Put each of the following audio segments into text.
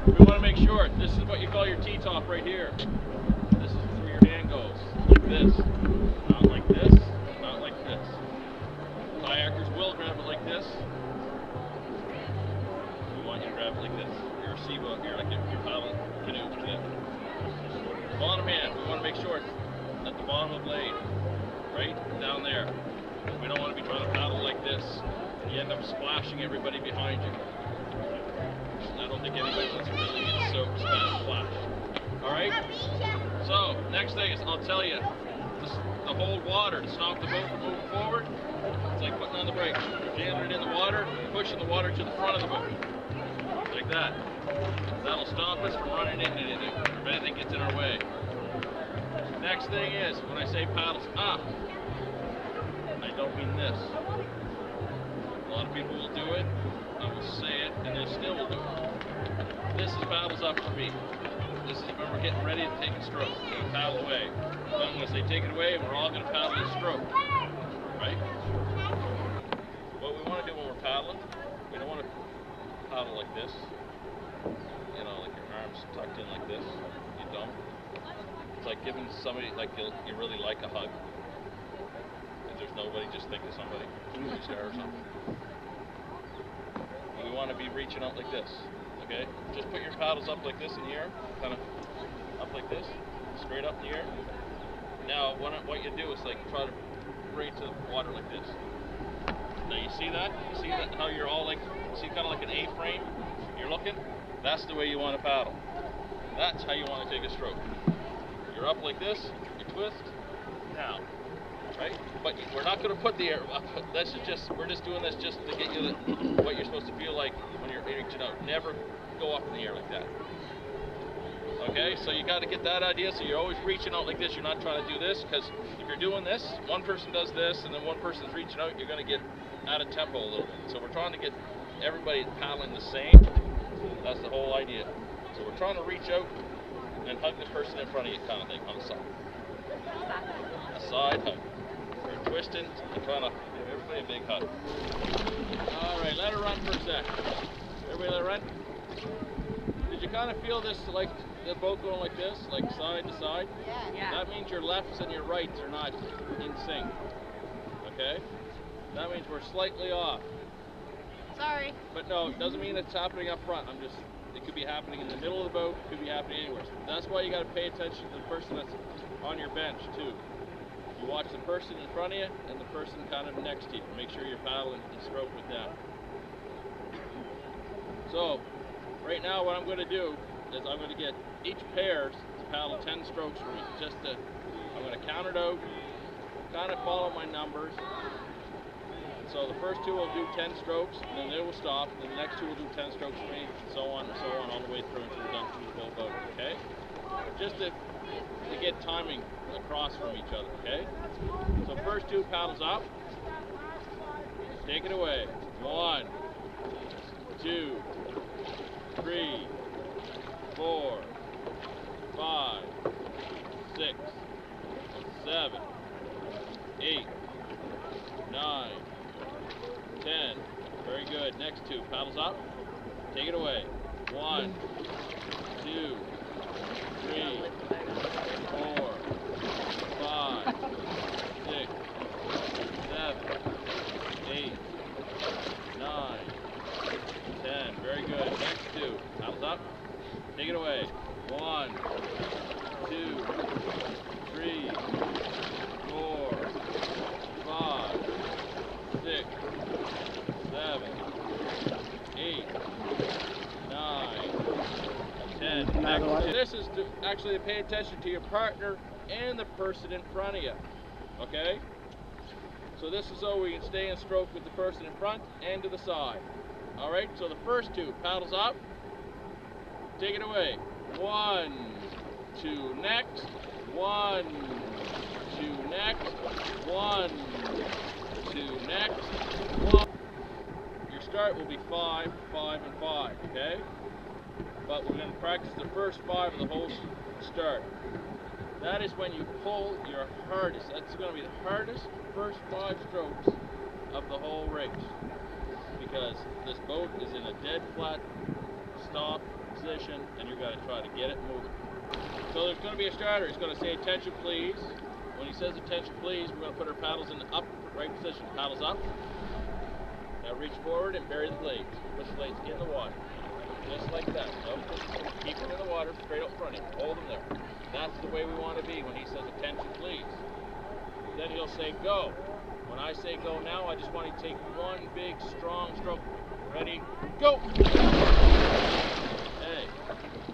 We want to make sure, this is what you call your T-top right here. This is where your hand goes, like this. Not like this, not like this. Kayakers will grab it like this. We want you to grab it like this. Your seaboat, you're like your paddle canoe. Bottom hand, we want to make sure it's at the bottom of the blade, right down there. We don't want to be trying to paddle like this. You end up splashing everybody behind you. I don't think anybody wants to really get soaked, splash. Alright? So, next thing is, I'll tell you, to hold water, to stop the boat from moving forward, it's like putting on the brakes. You're jamming it in the water, pushing the water to the front of the boat. Like that. That'll stop us from running into anything, if anything gets in our way. Next thing is, when I say paddles up, I don't mean this. A lot of people will do it, I will say it, and they still will do it. This is paddles up for me. This is when we're getting ready to take a stroke. We paddle away. Then I'm going to say take it away, and we're all going to paddle a stroke. Right? What we want to do when we're paddling, we don't want to paddle like this. You know, like your arms tucked in like this. You don't. It's like giving somebody, like you really like a hug. If there's nobody, just think of somebody. Movie star or something. We want to be reaching out like this. Okay? Just put your paddles up like this in the air. Kind of up like this. Straight up in the air. Now, what you do is like try to bring to the water like this. Now you see that? You see that? How you're all like, see kind of like an A-frame? You're looking? That's the way you want to paddle. That's how you want to take a stroke. You're up like this, you twist, down, right? But we're not going to put the air up. We're just doing this just to get you what you're supposed to feel like when you're reaching out. Never go up in the air like that. Okay, so you got to get that idea. So you're always reaching out like this. You're not trying to do this, because if you're doing this, one person does this, and then one person's reaching out, you're going to get out of tempo a little bit. So we're trying to get everybody paddling the same. That's the whole idea. So we're trying to reach out and hug the person in front of you, kind of thing, on the side. A side hug. You're twisting, you're trying to give everybody a big hug. Alright, let her run for a sec. Everybody let her run. Did you kind of feel this, like, they're both going like this, like side to side? Yeah. That means your lefts and your rights are not in sync. Okay? That means we're slightly off. Sorry. But no, it doesn't mean it's happening up front. It could be happening in the middle of the boat, it could be happening anywhere. That's why you got to pay attention to the person that's on your bench too. You watch the person in front of you and the person kind of next to you. Make sure you're paddling and stroke with them. So, right now what I'm going to do is I'm going to get each pair to paddle 10 strokes for me. I'm going to count it out, kind of follow my numbers. So the first two will do 10 strokes, and then they will stop, and then the next two will do 10 strokes for me, and so on, all the way through until we're done through the whole boat, okay? Just to get timing across from each other, okay? So first two paddles up, take it away. 1, 2, 3, 4, 5, 6, 7, 8, 9, 10. Very good. Next two. Paddles up. Take it away. 1, 2, 3, 4, 5, 6, 7, 8, 9, 10. Very good. Next two. Paddles up. Take it away. 1, 2, 3, 4, 5, 6, 7, 8, 9, 10. This is to actually pay attention to your partner and the person in front of you. Okay? So this is so we can stay in stroke with the person in front and to the side. Alright, so the first two, paddles up, take it away. 1, 2, next. 1, 2, next. 1, 2, next. 1. Your start will be 5, 5, and 5, okay? But we're going to practice the first 5 of the whole start. That is when you pull your hardest. That's going to be the hardest first 5 strokes of the whole race. Because this boat is in a dead flat stop position, and you're going to try to get it moving. So there's going to be a starter. He's going to say attention please. When he says attention please, we're going to put our paddles in the upright position. Paddles up. Now reach forward and bury the blades. Push the blades in the water. Just like that. So keep them in the water straight up front of you. Hold them there. That's the way we want to be when he says attention please. Then he'll say go. When I say go now, I just want you to take one big strong stroke. Ready? Go! Hey,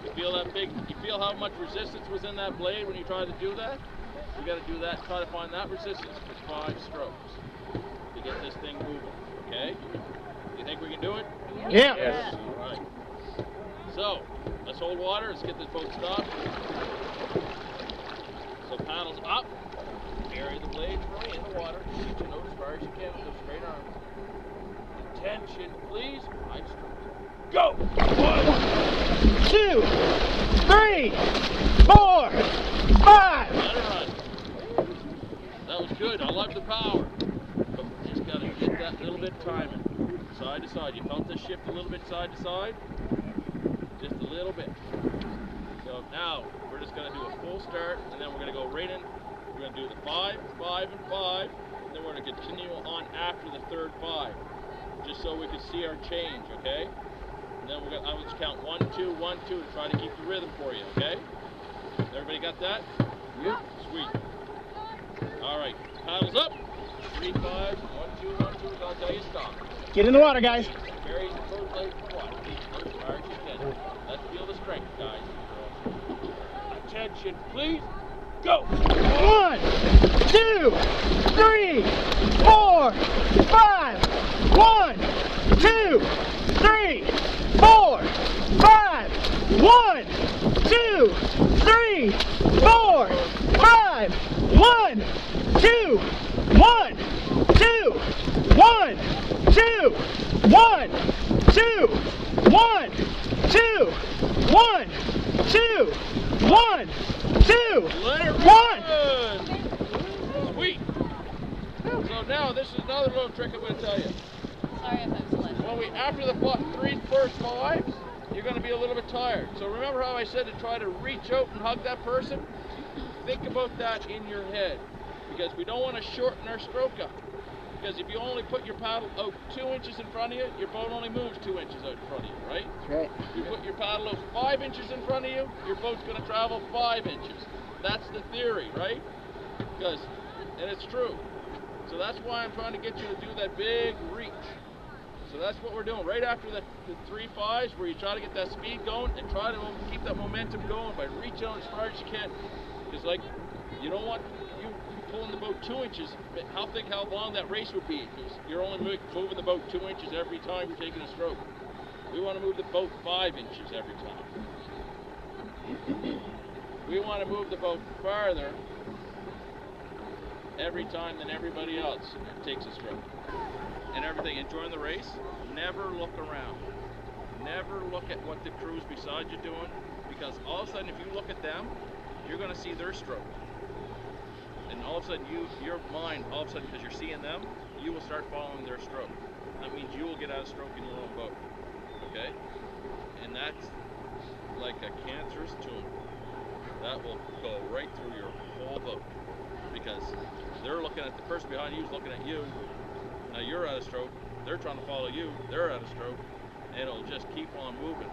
you feel that big, you feel how much resistance was in that blade when you tried to do that? You got to do that, try to find that resistance for 5 strokes to get this thing moving, okay? You think we can do it? Yeah. Yes. All right. So, let's hold water, let's get this boat stopped. So paddles up, bury the blade for me in the water, reach your nose as far as you can with those straight arms. Attention, please. Right stroke. Go! 1, 2, 3, 4, 5. Let it run. That was good. I love the power. But just got to get that little bit timing. Side to side. You felt this shift a little bit side to side? Just a little bit. So now we're just going to do a full start, and then we're going to go right in. We're going to do the 5, 5, and 5. And then we're going to continue on after the third 5. Just so we can see our change, okay? And then I'm going to count 1, 2, 1, 2 to try to keep the rhythm for you, okay? Everybody got that? Yep. Sweet. All right, paddles up. 3, 5, 1, 2, 1, 2. I'll tell you stop. Get in the water, guys. Bury the boat blade in the water. Keep as far as you can. Let's feel the strength, guys. Attention, please. Go. 1, 2, 3, 4, 5. 1, 2, 3, 4, 5. 1, 2, 3, 4, 5. 1, 2, 1, 2, 1, 2, 1, 2, 1, 2, 1, 2, 1, 2, Let it 1. run. Sweet. So now this is another little trick I'm going to tell you. Sorry if I'm late. When we, after the 3 first 5s, you're going to be a little bit tired. So remember how I said to try to reach out and hug that person? Think about that in your head, because we don't want to shorten our stroke up. Because if you only put your paddle out 2 inches in front of you, your boat only moves 2 inches out in front of you, right? That's right. You put your paddle out 5 inches in front of you, your boat's going to travel 5 inches. That's the theory, right? Because, and it's true. So that's why I'm trying to get you to do that big reach. So that's what we're doing right after the 3 5s, where you try to get that speed going and try to keep that momentum going by reaching out as far as you can. Because like, you don't want you pulling the boat 2 inches. Think how long that race would be. Because you're only moving the boat 2 inches every time you're taking a stroke. We want to move the boat 5 inches every time. We want to move the boat farther every time than everybody else takes a stroke. And everything, enjoying the race, never look around. Never look at what the crews beside you doing, because all of a sudden if you look at them, you're going to see their stroke. And all of a sudden your mind, all of a sudden because you're seeing them, you will start following their stroke. That means you will get out of stroke in your own boat. Okay? And that's like a cancerous tumor. That will go right through your whole boat. Because they're looking at the person behind you is looking at you. Now you're out of stroke, they're trying to follow you, they're out of stroke, and it'll just keep on moving.